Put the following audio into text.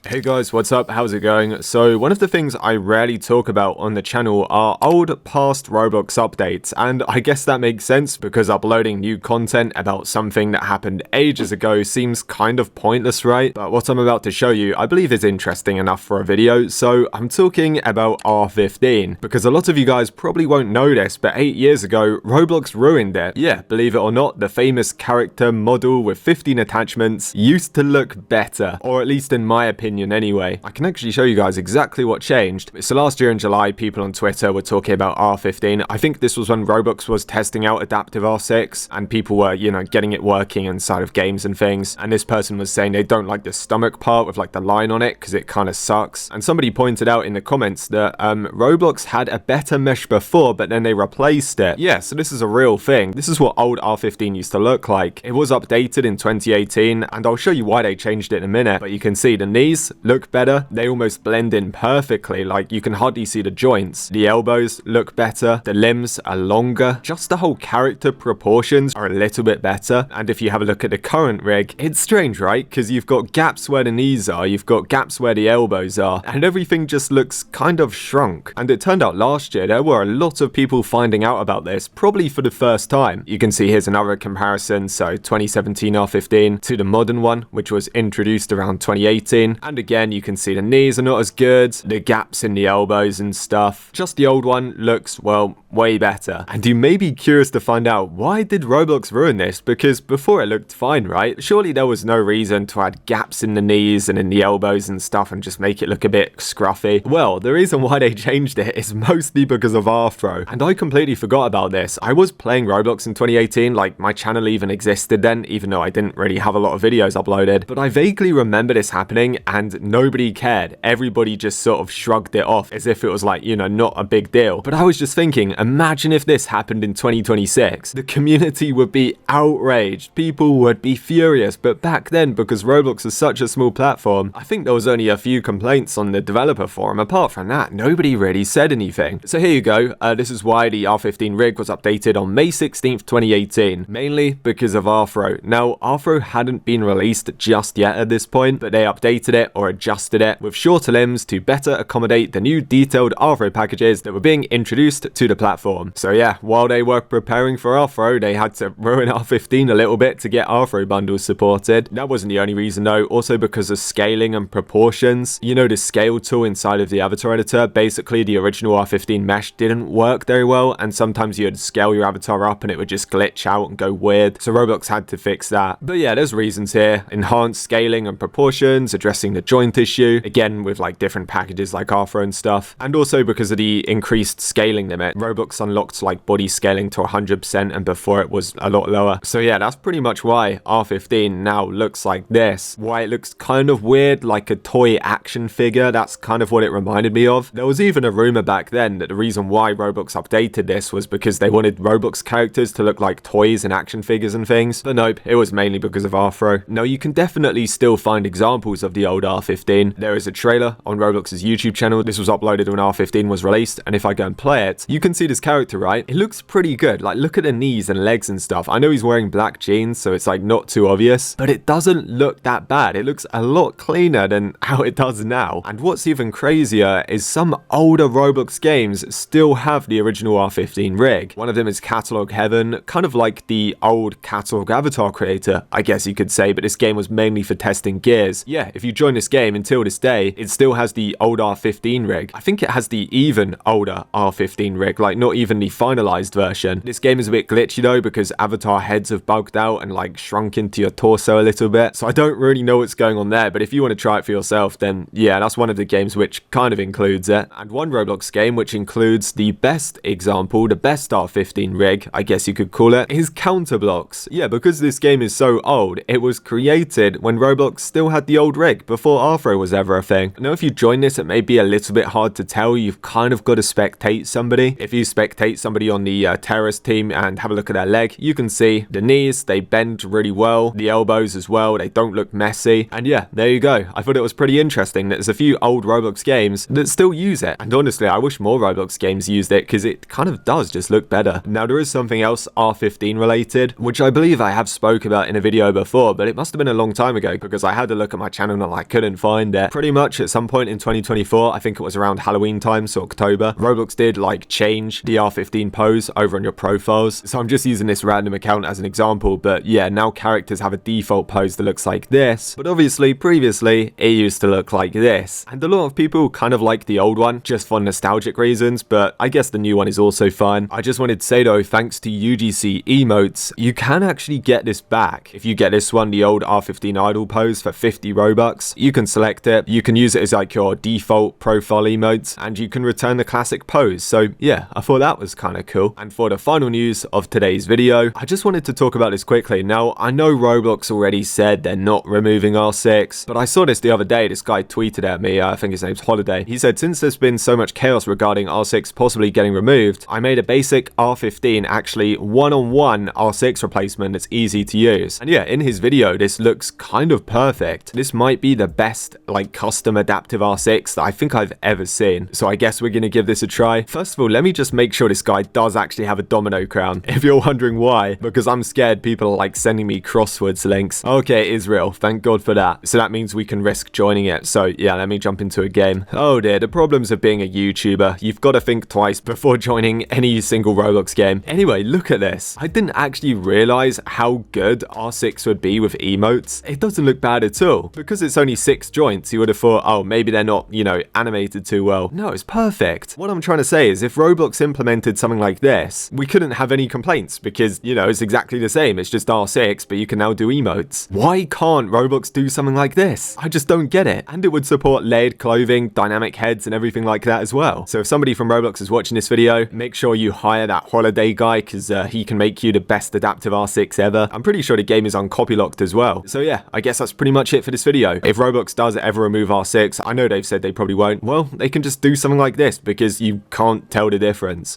Hey guys, what's up? How's it going? So one of the things I rarely talk about on the channel are old past Roblox updates, and I guess that makes sense because uploading new content about something that happened ages ago seems kind of pointless, right? But what I'm about to show you I believe is interesting enough for a video, so I'm talking about R15, because a lot of you guys probably won't know this, but 8 years ago Roblox ruined it. Yeah, believe it or not, the famous character model with 15 attachments used to look better, or at least in my opinion anyway. I can actually show you guys exactly what changed. So last year in July, people on Twitter were talking about R15. I think this was when Roblox was testing out adaptive R6 and people were, getting it working inside of games and things. And this person was saying they don't like the stomach part with like the line on it because it kind of sucks. And somebody pointed out in the comments that Roblox had a better mesh before, but then they replaced it. Yeah, so this is a real thing. This is what old R15 used to look like. It was updated in 2018, and I'll show you why they changed it in a minute. But you can see the knees look better. They almost blend in perfectly, like you can hardly see the joints. The elbows look better, the limbs are longer, just the whole character proportions are a little bit better. And if you have a look at the current rig, it's strange, right? Because you've got gaps where the knees are, you've got gaps where the elbows are, and everything just looks kind of shrunk. And it turned out last year there were a lot of people finding out about this, probably for the first time. You can see here's another comparison, so 2017 R15 to the modern one, which was introduced around 2018. And again, you can see the knees are not as good, the gaps in the elbows and stuff. Just the old one looks, well, way better. And you may be curious to find out, why did Roblox ruin this? Because before it looked fine, right? Surely there was no reason to add gaps in the knees and in the elbows and stuff and just make it look a bit scruffy. Well, the reason why they changed it is mostly because of Afro. And I completely forgot about this. I was playing Roblox in 2018, like my channel even existed then, even though I didn't really have a lot of videos uploaded. But I vaguely remember this happening and nobody cared. Everybody just sort of shrugged it off as if it was like, not a big deal. But I was just thinking, imagine if this happened in 2026. The community would be outraged. People would be furious. But back then, because Roblox is such a small platform, I think there was only a few complaints on the developer forum. Apart from that, nobody really said anything. So here you go. This is why the R15 rig was updated on May 16th, 2018. Mainly because of Afro. Now, Afro hadn't been released just yet at this point, but they updated it or adjusted it with shorter limbs to better accommodate the new detailed Afro packages that were being introduced to the platform. So yeah, while they were preparing for Afro, they had to ruin R15 a little bit to get Afro bundles supported. That wasn't the only reason though, also because of scaling and proportions. The scale tool inside of the avatar editor, basically the original R15 mesh didn't work very well, and sometimes you'd scale your avatar up and it would just glitch out and go weird. So Roblox had to fix that. But yeah, there's reasons here. Enhanced scaling and proportions, addressing the joint issue, again with like different packages like Afro and stuff, and also because of the increased scaling limit. Roblox unlocked like body scaling to 100%, and before it was a lot lower. So yeah, that's pretty much why R15 now looks like this. Why it looks kind of weird, like a toy action figure. That's kind of what it reminded me of. There was even a rumor back then that the reason why Roblox updated this was because they wanted Roblox characters to look like toys and action figures and things, but nope, it was mainly because of Afro. Now you can definitely still find examples of the old R15. There is a trailer on Roblox's YouTube channel. This was uploaded when R15 was released, and if I go and play it, you can see this character, right? It looks pretty good. Like, look at the knees and legs and stuff. I know he's wearing black jeans, so it's like not too obvious, but it doesn't look that bad. It looks a lot cleaner than how it does now. And what's even crazier is some older Roblox games still have the original R15 rig. One of them is Catalog Heaven, kind of like the old Catalog Avatar creator, I guess you could say, but this game was mainly for testing gears. Yeah, if you join this game until this day, it still has the old R15 rig. I think it has the even older R15 rig, like not even the finalized version. This game is a bit glitchy though, because avatar heads have bugged out and like shrunk into your torso a little bit. So I don't really know what's going on there, but if you want to try it for yourself, then yeah, that's one of the games which kind of includes it. And one Roblox game which includes the best example, the best R15 rig, I guess you could call it, is Counterblocks. Yeah, because this game is so old, it was created when Roblox still had the old rig, before Afro was ever a thing. Now if you join this, it may be a little bit hard to tell. You've kind of got to spectate somebody. If you spectate somebody on the terrorist team and have a look at their leg, you can see the knees, they bend really well, the elbows as well, they don't look messy, and yeah, there you go. I thought it was pretty interesting that there's a few old Roblox games that still use it, and honestly I wish more Roblox games used it because it kind of does just look better. Now there is something else R15 related, which I believe I have spoke about in a video before, but it must have been a long time ago because I had to look at my channel like couldn't find it. Pretty much at some point in 2024, I think it was around Halloween time, so October, Roblox did like change the R15 pose over on your profiles. So I'm just using this random account as an example, but yeah, now characters have a default pose that looks like this, but obviously previously it used to look like this. And a lot of people kind of like the old one just for nostalgic reasons, but I guess the new one is also fine. I just wanted to say though, thanks to UGC Emotes, you can actually get this back. If you get this one, the old R15 idle pose for 50 Robux, you can select it, you can use it as like your default profile emotes, and you can return the classic pose. So yeah, I thought that was kind of cool. And for the final news of today's video, I just wanted to talk about this quickly. Now, I know Roblox already said they're not removing R6, but I saw this the other day. This guy tweeted at me, I think his name's Holiday. He said, since there's been so much chaos regarding R6 possibly getting removed, I made a basic R15 actually one-on-one R6 replacement that's easy to use. And yeah, in his video, this looks kind of perfect. This might be the best like custom adaptive R6 that I think I've ever seen. So I guess we're gonna give this a try. First of all, let me just make sure this guy does actually have a domino crown. If you're wondering why, because I'm scared people are like sending me crosswords links. Okay, it is real. Thank God for that. So that means we can risk joining it. So yeah, let me jump into a game. Oh dear, the problems of being a YouTuber. You've got to think twice before joining any single Roblox game. Anyway, look at this. I didn't actually realize how good R6 would be with emotes. It doesn't look bad at all. Because it's only 6 joints, you would have thought, oh, maybe they're not, you know, animated too well. No, it's perfect. What I'm trying to say is if Roblox implemented something like this, we couldn't have any complaints because, you know, it's exactly the same. It's just R6, but you can now do emotes. Why can't Roblox do something like this? I just don't get it. And it would support layered clothing, dynamic heads, and everything like that as well. So if somebody from Roblox is watching this video, make sure you hire that Holiday guy because he can make you the best adaptive R6 ever. I'm pretty sure the game is uncopy locked as well. So yeah, I guess that's pretty much it for this video. If Roblox does ever remove R6, I know they've said they probably won't, well, they can just do something like this because you can't tell the difference.